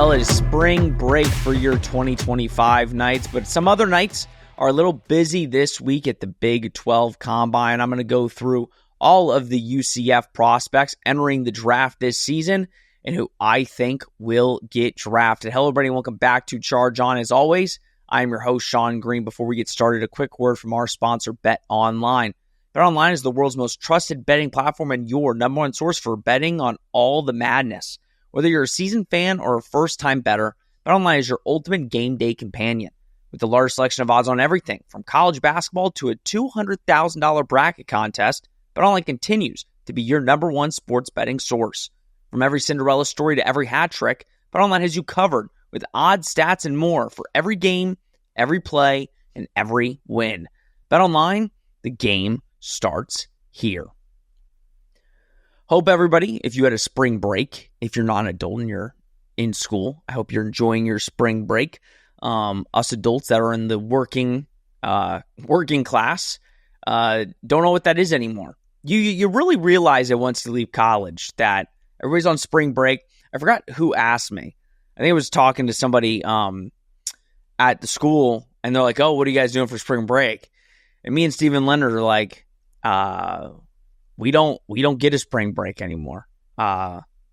Well, it is spring break for your 2025 Knights, but some other Knights are a little busy this week at the Big 12 Combine. I'm going to go through all of the UCF prospects entering the draft this season and who I think will get drafted. Hello, everybody, and welcome back to Charge On. As always, I am your host, Sean Green. Before we get started, a quick word from our sponsor, Bet Online. Bet Online is the world's most trusted betting platform and your number one source for betting on all the madness. Whether you're a seasoned fan or a first-time bettor, BetOnline is your ultimate game day companion. With the largest selection of odds on everything, from college basketball to a $200,000 bracket contest, BetOnline continues to be your number one sports betting source. From every Cinderella story to every hat trick, BetOnline has you covered with odds, stats, and more for every game, every play, and every win. BetOnline, the game starts here. Hope everybody, if you had a spring break, if you're not an adult and you're in school, I hope you're enjoying your spring break. Us adults that are in the working class don't know what that is anymore. You really realize it once you leave college that everybody's on spring break. I forgot who asked me. I think I was talking to somebody at the school, and they're like, "Oh, what are you guys doing for spring break?" And me and Steven Leonard are like, We don't get a spring break anymore.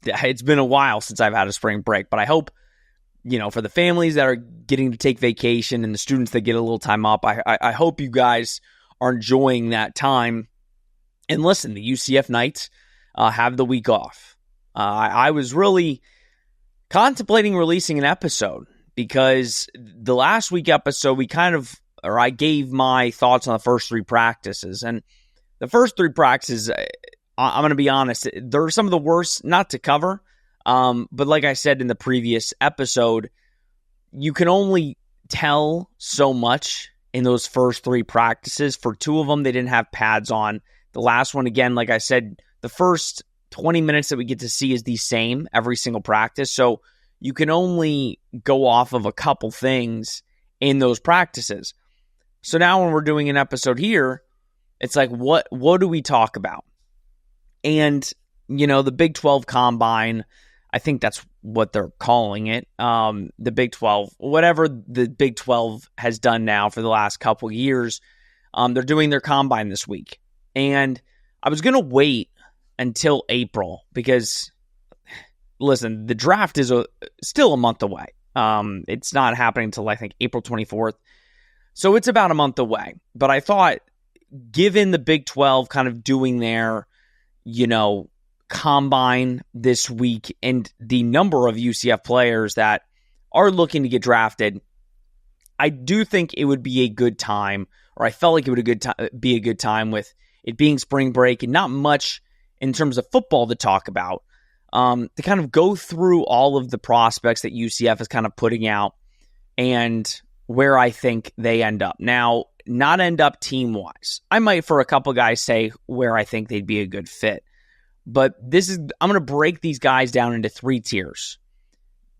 It's been a while since I've had a spring break, but I hope, for the families that are getting to take vacation and the students that get a little time up, I hope you guys are enjoying that time. And listen, the UCF Knights have the week off. I was really contemplating releasing an episode because the last week episode, I gave my thoughts on the first three practices, and the first three practices, I'm going to be honest, they're some of the worst, not to cover, but like I said in the previous episode, you can only tell so much in those first three practices. For two of them, they didn't have pads on. The last one, again, like I said, the first 20 minutes that we get to see is the same every single practice, so you can only go off of a couple things in those practices. So now when we're doing an episode here, it's like, what do we talk about? And, the Big 12 Combine, I think that's what they're calling it. The Big 12, whatever the Big 12 has done now for the last couple of years, they're doing their Combine this week. And I was going to wait until April because, listen, the draft is still a month away. It's not happening until, I think, April 24th. So it's about a month away. But I thought, given the Big 12 kind of doing their, combine this week and the number of UCF players that are looking to get drafted, I do think it would be a good time, or I felt like it would be a good time with it being spring break and not much in terms of football to talk about, to kind of go through all of the prospects that UCF is kind of putting out and where I think they end up. Now, not end up team-wise. I might, for a couple guys, say where I think they'd be a good fit. But I'm going to break these guys down into three tiers.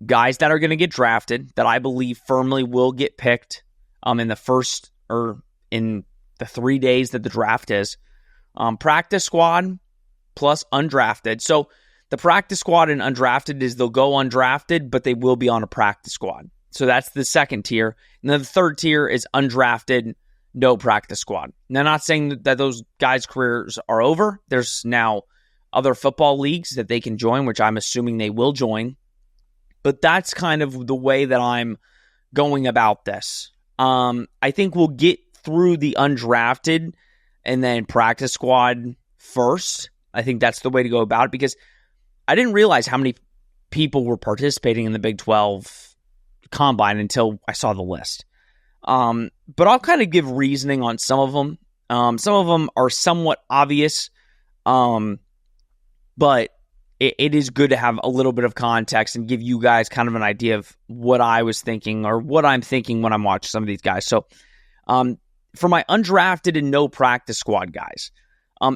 Guys that are going to get drafted, that I believe firmly will get picked in the first, or in the 3 days that the draft is. Practice squad plus undrafted. So the practice squad and undrafted is they'll go undrafted, but they will be on a practice squad. So that's the second tier. And then the third tier is undrafted, no practice squad. Now, not saying that those guys' careers are over. There's now other football leagues that they can join, which I'm assuming they will join. But that's kind of the way that I'm going about this. I think we'll get through the undrafted and then practice squad first. I think that's the way to go about it because I didn't realize how many people were participating in the Big 12 Combine until I saw the list. But I'll kind of give reasoning on some of them. Some of them are somewhat obvious, but it is good to have a little bit of context and give you guys kind of an idea of what I was thinking or what I'm thinking when I'm watching some of these guys. So for my undrafted and no practice squad guys,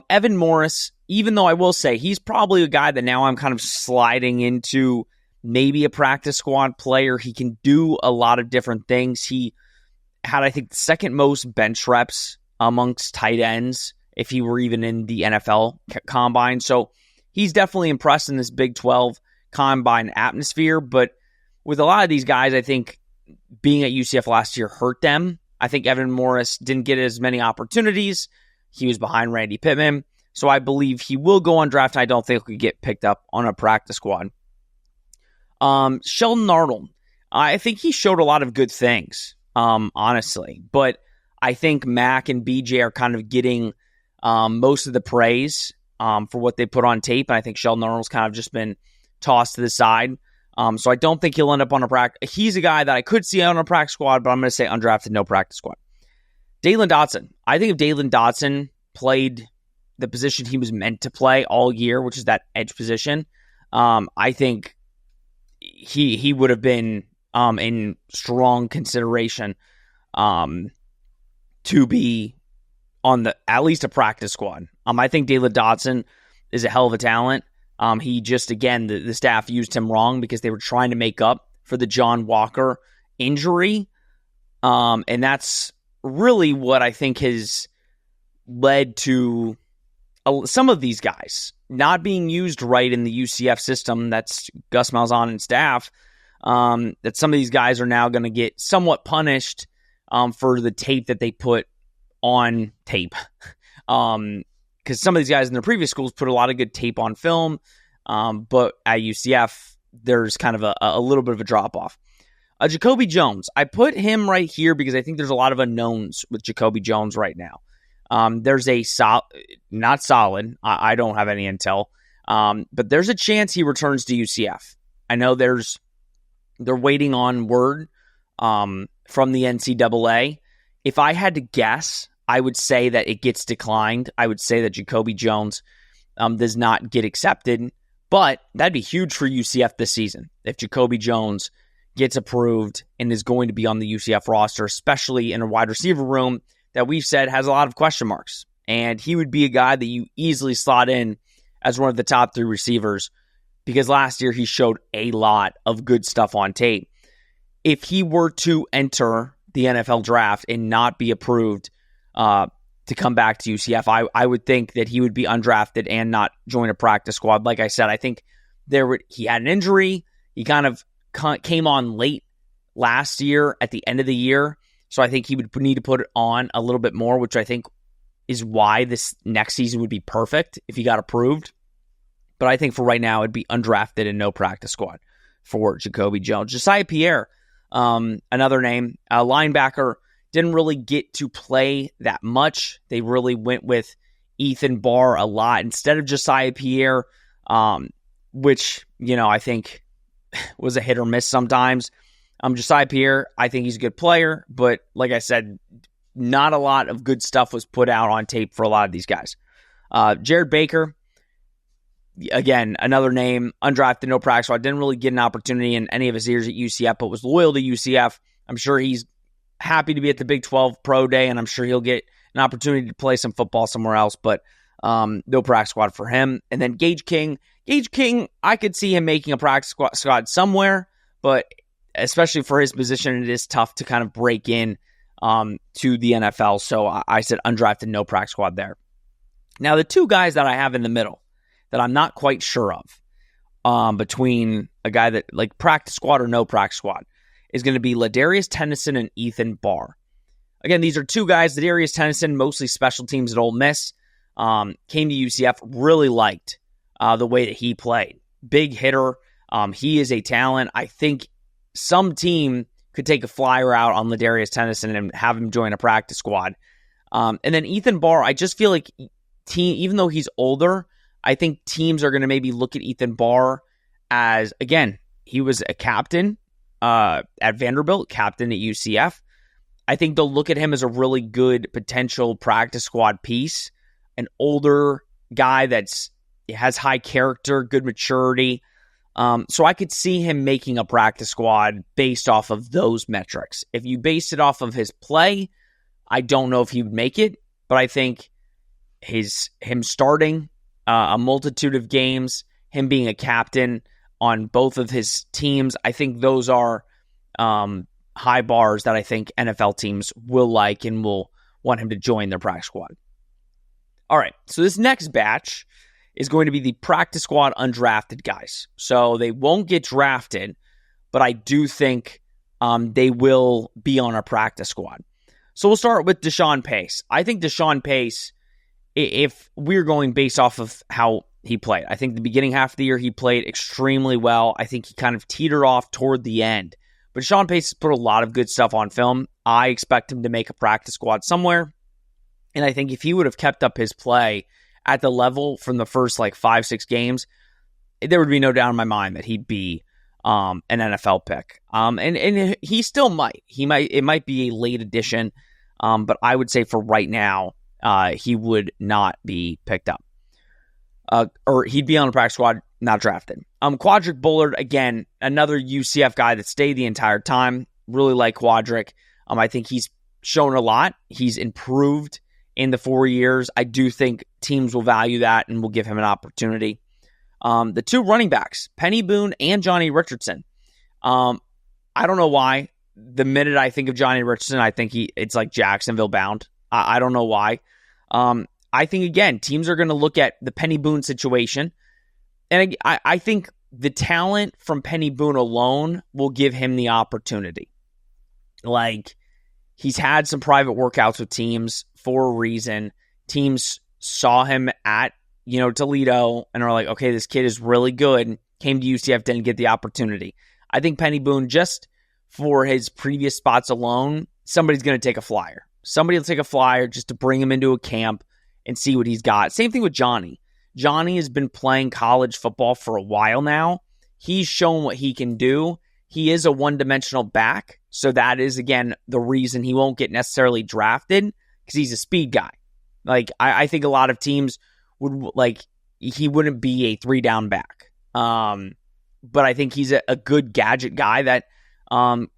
Evan Morris, even though I will say he's probably a guy that now I'm kind of sliding into maybe a practice squad player. He can do a lot of different things. He had, I think, the second most bench reps amongst tight ends if he were even in the NFL Combine. So he's definitely impressed in this Big 12 Combine atmosphere, but with a lot of these guys, I think being at UCF last year hurt them. I think Evan Morris didn't get as many opportunities. He was behind Randy Pittman. So I believe he will go undrafted. I don't think he could get picked up on a practice squad. Sheldon Arnold. I think he showed a lot of good things, honestly. But I think Mac and BJ are kind of getting most of the praise for what they put on tape. And I think Sheldon Arnold's kind of just been tossed to the side. So I don't think he'll end up on a practice. He's a guy that I could see on a practice squad, but I'm going to say undrafted, no practice squad. Dalen Dotson. I think if Dalen Dotson played the position he was meant to play all year, which is that edge position, I think he would have been in strong consideration to be on at least a practice squad. I think Dalen Dotson is a hell of a talent. He just, again, the staff used him wrong because they were trying to make up for the John Walker injury. And that's really what I think has led to some of these guys not being used right in the UCF system. That's Gus Malzahn and staff. That some of these guys are now going to get somewhat punished for the tape that they put on tape. Because some of these guys in their previous schools put a lot of good tape on film, but at UCF, there's kind of a little bit of a drop-off. Jacoby Jones, I put him right here because I think there's a lot of unknowns with Jacoby Jones right now. There's a not solid, I don't have any intel, but there's a chance he returns to UCF. I know they're waiting on word from the NCAA. If I had to guess, I would say that it gets declined. I would say that Jacoby Jones does not get accepted, but that'd be huge for UCF this season if Jacoby Jones gets approved and is going to be on the UCF roster, especially in a wide receiver room that we've said has a lot of question marks. And he would be a guy that you easily slot in as one of the top 3 receivers because last year he showed a lot of good stuff on tape. If he were to enter the NFL draft and not be approved to come back to UCF, I would think that he would be undrafted and not join a practice squad. Like I said, I think he had an injury. He kind of came on late last year at the end of the year. So I think he would need to put it on a little bit more, which I think is why this next season would be perfect if he got approved. But I think for right now, it'd be undrafted and no practice squad for Jacoby Jones. Josiah Pierre, another name, a linebacker, didn't really get to play that much. They really went with Ethan Barr a lot instead of Josiah Pierre, which, I think was a hit or miss sometimes. Josiah Pierre, I think he's a good player, but like I said, not a lot of good stuff was put out on tape for a lot of these guys. Jared Baker, again, another name, undrafted, no practice. So I didn't really get an opportunity in any of his years at UCF, but was loyal to UCF. I'm sure he's happy to be at the Big 12 Pro Day, and I'm sure he'll get an opportunity to play some football somewhere else, but no practice squad for him. And then Gage King, I could see him making a practice squad somewhere, but especially for his position, it is tough to kind of break in to the NFL. So I said undrafted, no practice squad there. Now, the 2 guys that I have in the middle that I'm not quite sure of between a guy that like practice squad or no practice squad is going to be Ladarius Tennyson and Ethan Barr. Again, these are 2 guys. Ladarius Tennyson, mostly special teams at Ole Miss, came to UCF, really liked the way that he played. Big hitter. He is a talent. I think some team could take a flyer out on Ladarius Tennyson and have him join a practice squad. And then Ethan Barr, I just feel like even though he's older, I think teams are going to maybe look at Ethan Barr as, again, he was a captain at Vanderbilt, captain at UCF. I think they'll look at him as a really good potential practice squad piece, an older guy that's has high character, good maturity. So I could see him making a practice squad based off of those metrics. If you base it off of his play, I don't know if he would make it, but I think him starting a multitude of games, him being a captain on both of his teams, I think those are high bars that I think NFL teams will like and will want him to join their practice squad. All right, so this next batch is going to be the practice squad undrafted guys. So they won't get drafted, but I do think they will be on our practice squad. So we'll start with Deshaun Pace. I think Deshaun Pace, if we're going based off of how he played, I think the beginning half of the year he played extremely well. I think he kind of teetered off toward the end. But Deshaun Pace has put a lot of good stuff on film. I expect him to make a practice squad somewhere. And I think if he would have kept up his play at the level from the first 5-6 games, there would be no doubt in my mind that he'd be an NFL pick. And he still might. It might be a late addition, but I would say for right now, he would not be picked up. Or he'd be on the practice squad, not drafted. Quadric Bullard, again, another UCF guy that stayed the entire time. Really like Quadric. I think he's shown a lot. He's improved in the 4 years. I do think teams will value that and will give him an opportunity. The two running backs, Penny Boone and Johnny Richardson. I don't know why. The minute I think of Johnny Richardson, I think it's like Jacksonville bound. I don't know why. I think, again, teams are going to look at the Penny Boone situation. And I think the talent from Penny Boone alone will give him the opportunity. He's had some private workouts with teams for a reason. Teams saw him at, Toledo and are like, okay, this kid is really good. Came to UCF, didn't get the opportunity. I think Penny Boone, just for his previous spots alone, somebody's going to take a flyer. Somebody will take a flyer just to bring him into a camp and see what he's got. Same thing with Johnny. Johnny has been playing college football for a while now. He's shown what he can do. He is a one-dimensional back, so that is, again, the reason he won't get necessarily drafted, because he's a speed guy. I think a lot of teams would, he wouldn't be a three-down back. But I think he's a good gadget guy that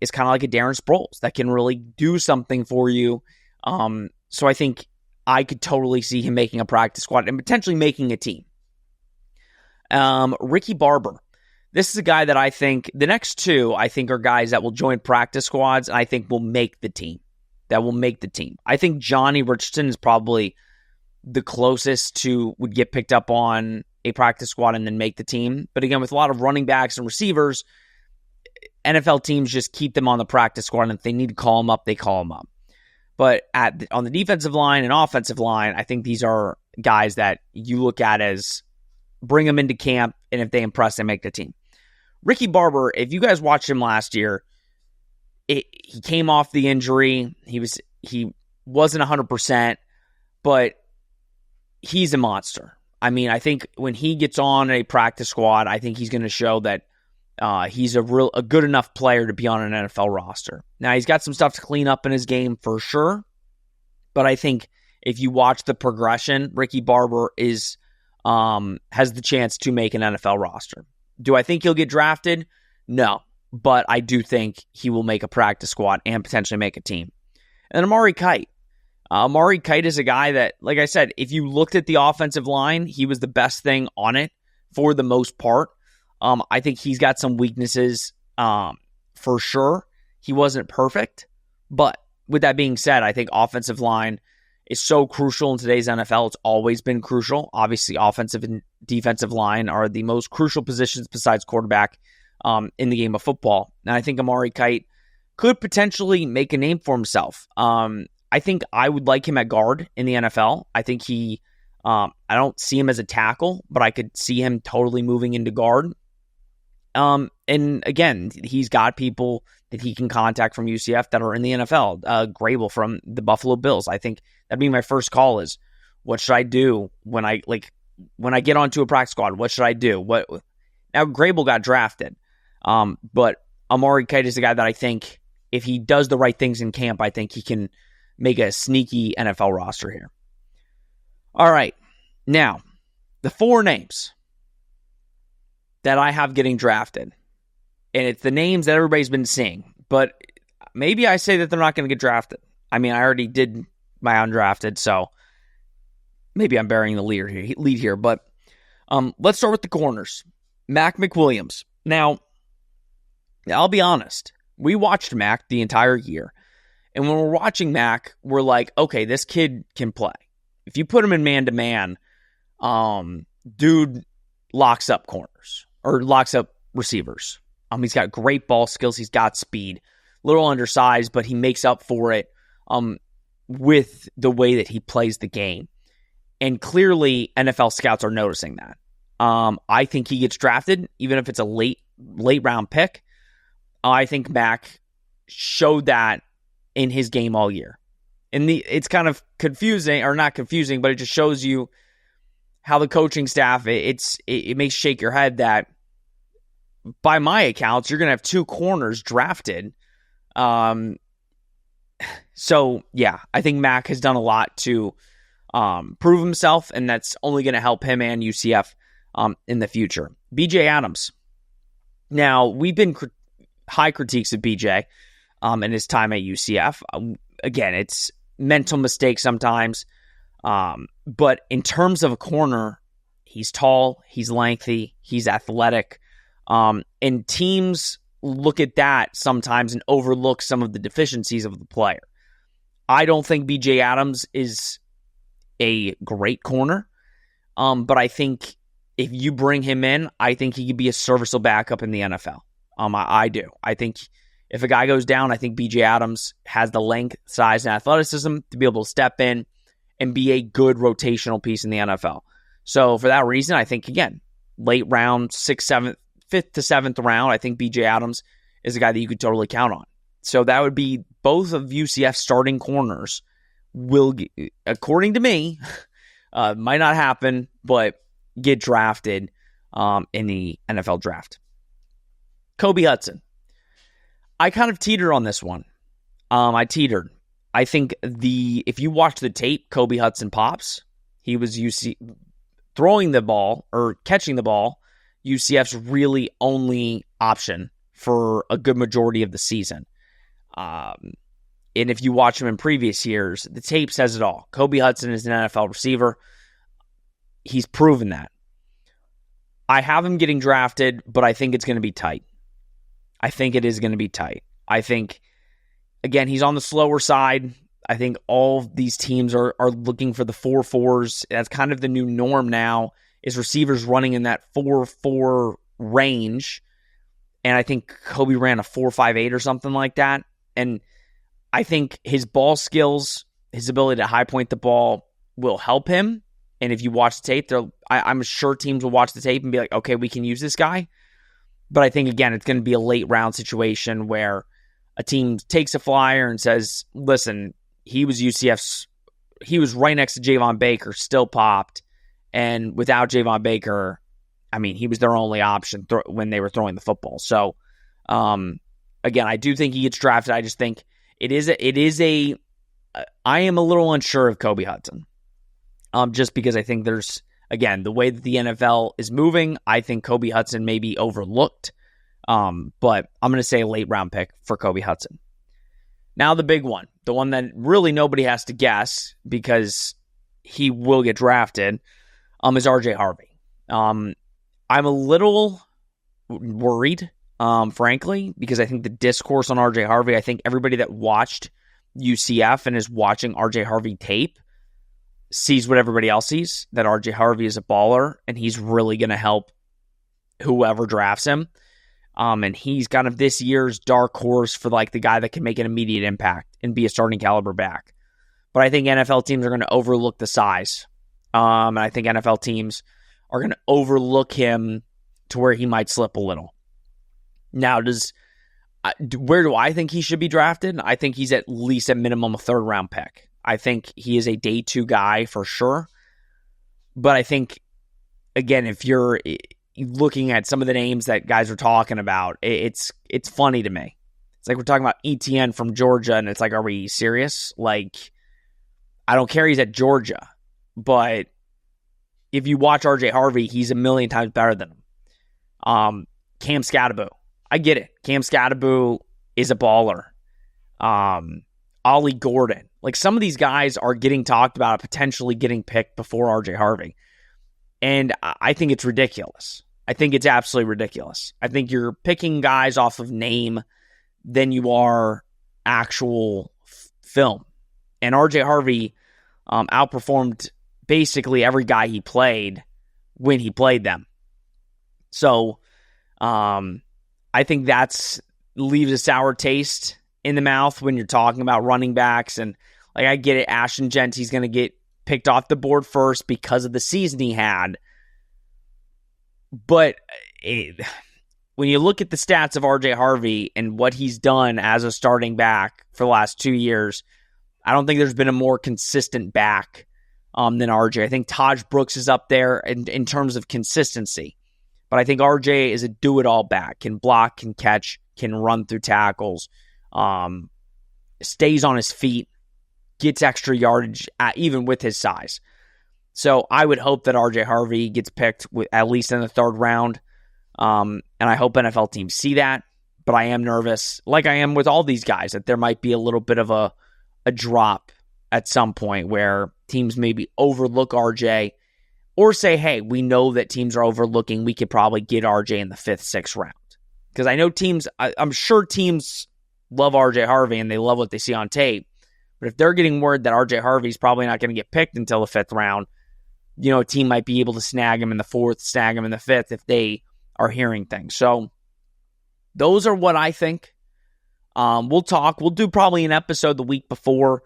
is kind of like a Darren Sproles that can really do something for you. So I think I could totally see him making a practice squad and potentially making a team. Ricky Barber. This is a guy that I think, the next two, I think are guys that will join practice squads and I think will make the team. I think Johnny Richardson is probably the closest to would get picked up on a practice squad and then make the team. But again, with a lot of running backs and receivers, NFL teams just keep them on the practice squad, and if they need to call them up, they call them up. But on the defensive line and offensive line, I think these are guys that you look at as bring them into camp, and if they impress, they make the team. Ricky Barber, if you guys watched him last year, he came off the injury. He wasn't 100%, but he's a monster. I mean, I think when he gets on a practice squad, I think he's going to show that he's a good enough player to be on an NFL roster. Now, he's got some stuff to clean up in his game for sure, but I think if you watch the progression, Ricky Barber has the chance to make an NFL roster. Do I think he'll get drafted? No, but I do think he will make a practice squad and potentially make a team. And Amari Kite. Amari Kite is a guy that, like I said, if you looked at the offensive line, he was the best thing on it for the most part. I think he's got some weaknesses for sure. He wasn't perfect, but with that being said, I think offensive line is so crucial in today's NFL. It's always been crucial. Obviously, offensive and defensive line are the most crucial positions besides quarterback in the game of football. And I think Amari Kite could potentially make a name for himself. I think I would like him at guard in the NFL. I think I don't see him as a tackle, but I could see him totally moving into guard. And again, he's got people that he can contact from UCF that are in the NFL. Grable from the Buffalo Bills. I think that'd be my first call is, what should I do when I get onto a practice squad? What should I do? Now, Grable got drafted, but Amari Kite is the guy that I think if he does the right things in camp, I think he can make a sneaky NFL roster here. All right. Now, the four names that I have getting drafted, and it's the names that everybody's been seeing, but maybe I say that they're not going to get drafted. I mean, I already did my undrafted, so maybe I'm burying the lead here, but let's start with the corners. Mac McWilliams. Now, I'll be honest. We watched Mac the entire year, and when we're watching Mac, we're like, okay, this kid can play. If you put him in man-to-man, dude locks up corners or locks up receivers. He's got great ball skills. He's got speed. A little undersized, but he makes up for it with the way that he plays the game. And clearly, NFL scouts are noticing that. I think he gets drafted, even if it's a late round pick. I think Mac showed that in his game all year. And it's kind of confusing, or not confusing, but it just shows you how the coaching staff, it makes you shake your head that by my accounts, you're going to have 2 corners drafted. So, yeah, I think Mac has done a lot to prove himself, and that's only going to help him and UCF in the future. BJ Adams. Now, we've been high critiques of BJ in his time at UCF. Again, it's mental mistakes sometimes. But in terms of a corner, he's tall, he's lengthy, he's athletic. And teams look at that sometimes and overlook some of the deficiencies of the player. I don't think BJ Adams is a great corner. But I think if you bring him in, I think he could be a serviceable backup in the NFL. I do. I think if a guy goes down, I think BJ Adams has the length, size, and athleticism to be able to step in and be a good rotational piece in the NFL. So for that reason, I think, again, late round, 5th to 7th round, I think BJ Adams is a guy that you could totally count on. So that would be both of UCF's starting corners will, according to me, might not happen, but get drafted in the NFL draft. Kobe Hudson. I kind of teetered on this one. I teetered. I think if you watch the tape, Kobe Hudson pops. He was throwing the ball or catching the ball, UCF's really only option for a good majority of the season. And if you watch him in previous years, the tape says it all. Kobe Hudson is an NFL receiver. He's proven that. I have him getting drafted, but I think it's going to be tight. I think it is going to be tight. I think, again, he's on the slower side. I think all of these teams are looking for the 4.4s. That's kind of the new norm now, is receivers running in that 4.4 range. And I think Kobe ran a 4.58 or something like that. And I think his ball skills, his ability to high point the ball will help him. And if you watch the tape, I'm sure teams will watch the tape and be like, okay, we can use this guy. But I think, again, it's going to be a late round situation where a team takes a flyer and says, listen, he was right next to Javon Baker, still popped. And without Javon Baker, I mean, he was their only option when they were throwing the football. So, again, I do think he gets drafted. I just think I am a little unsure of Kobe Hudson. Just because I think there's, again, the way that the NFL is moving, I think Kobe Hudson may be overlooked. But I'm going to say a late round pick for Kobe Hudson. Now the big one, the one that really nobody has to guess because he will get drafted, is RJ Harvey. I'm a little worried, frankly, because I think the discourse on RJ Harvey, I think everybody that watched UCF and is watching RJ Harvey tape sees what everybody else sees, that RJ Harvey is a baller and he's really going to help whoever drafts him. And he's kind of this year's dark horse for like the guy that can make an immediate impact and be a starting caliber back. But I think NFL teams are going to overlook the size. And I think NFL teams are going to overlook him to where he might slip a little. Now, where do I think he should be drafted? I think he's at least at minimum a 3rd round pick. I think he is a day 2 guy for sure. But I think, again, if you're looking at some of the names that guys are talking about, it's funny to me. It's like we're talking about ETN from Georgia, and it's like, are we serious? Like, I don't care he's at Georgia, but if you watch RJ Harvey, he's a million times better than him. Cam Scatterbo, I get it. Cam Scatterbo is a baller. Ollie Gordon. Like, some of these guys are getting talked about potentially getting picked before RJ Harvey. And I think it's ridiculous. I think it's absolutely ridiculous. I think you're picking guys off of name than you are actual film. And RJ Harvey outperformed basically every guy he played when he played them. So I I think that's leaves a sour taste in the mouth when you're talking about running backs. And like, I get it, Ashton Genty's going to get picked off the board first because of the season he had. But when you look at the stats of RJ Harvey and what he's done as a starting back for the last 2 years, I don't think there's been a more consistent back than RJ. I think Taj Brooks is up there in terms of consistency. But I think RJ is a do-it-all back. Can block, can catch, can run through tackles, stays on his feet, gets extra yardage even with his size. So I would hope that RJ Harvey gets picked at least in the third round. And I hope NFL teams see that. But I am nervous, like I am with all these guys, that there might be a little bit of a drop at some point where teams maybe overlook RJ or say, hey, we know that teams are overlooking. We could probably get RJ in the 5th, 6th round. Because I know teams, I'm sure teams love RJ Harvey and they love what they see on tape. But if they're getting word that RJ Harvey's probably not going to get picked until the 5th round, a team might be able to snag him in the 4th, snag him in the 5th if they are hearing things. So those are what I think. We'll do probably an episode the week before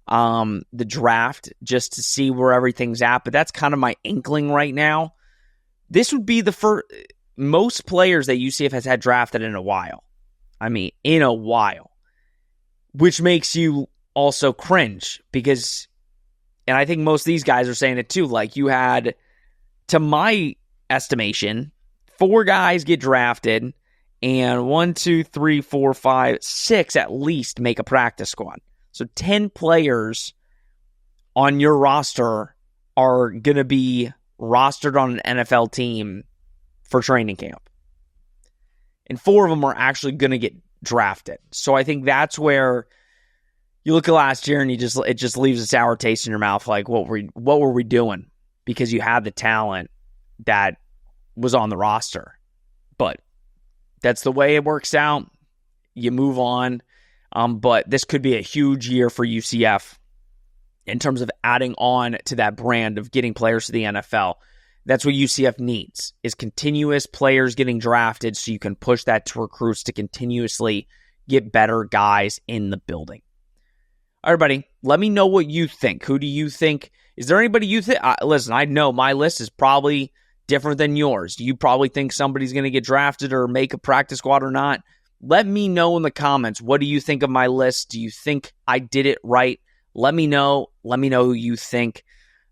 the draft just to see where everything's at. But that's kind of my inkling right now. This would be the first, most players that UCF has had drafted in a while. I mean, in a while. Which makes you also cringe because, and I think most of these guys are saying it too, like you had, to my estimation, 4 guys get drafted and 1, 2, 3, 4, 5, 6 at least make a practice squad. So 10 players on your roster are going to be rostered on an NFL team for training camp. And 4 of them are actually going to get drafted. So I think that's where you look at last year and it just leaves a sour taste in your mouth. Like, what were we doing? Because you had the talent that was on the roster. But that's the way it works out. You move on. But this could be a huge year for UCF in terms of adding on to that brand of getting players to the NFL. That's what UCF needs, is continuous players getting drafted so you can push that to recruits to continuously get better guys in the building. All right, everybody, let me know what you think. Who do you think? Is there anybody you think? Listen, I know my list is probably different than yours. You probably think somebody's going to get drafted or make a practice squad or not. Let me know in the comments. What do you think of my list? Do you think I did it right? Let me know. Let me know who you think.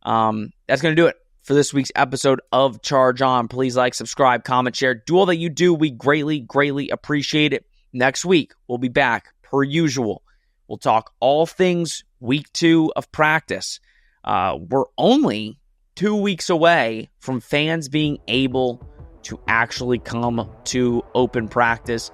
That's going to do it for this week's episode of Charge On. Please like, subscribe, comment, share. Do all that you do. We greatly, greatly appreciate it. Next week, we'll be back per usual. We'll talk all things week 2 of practice. We're only 2 weeks away from fans being able to actually come to open practice.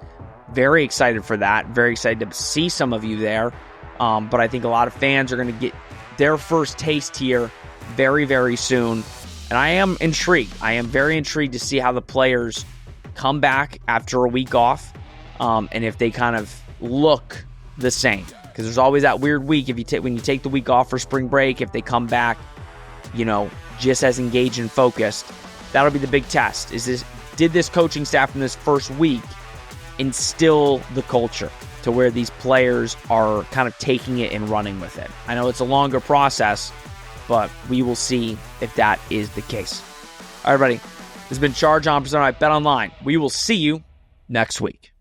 Very excited for that. Very excited to see some of you there. But I think a lot of fans are going to get their first taste here very, very soon. And I am intrigued. I am very intrigued to see how the players come back after a week off. And if they kind of look the same. Because there's always that weird week when you take the week off for spring break. If they come back, just as engaged and focused, that'll be the big test. Did this coaching staff in this first week instill the culture to where these players are kind of taking it and running with it? I know it's a longer process, but we will see if that is the case. All right, everybody. This has been Charge On presented by Bet Online. We will see you next week.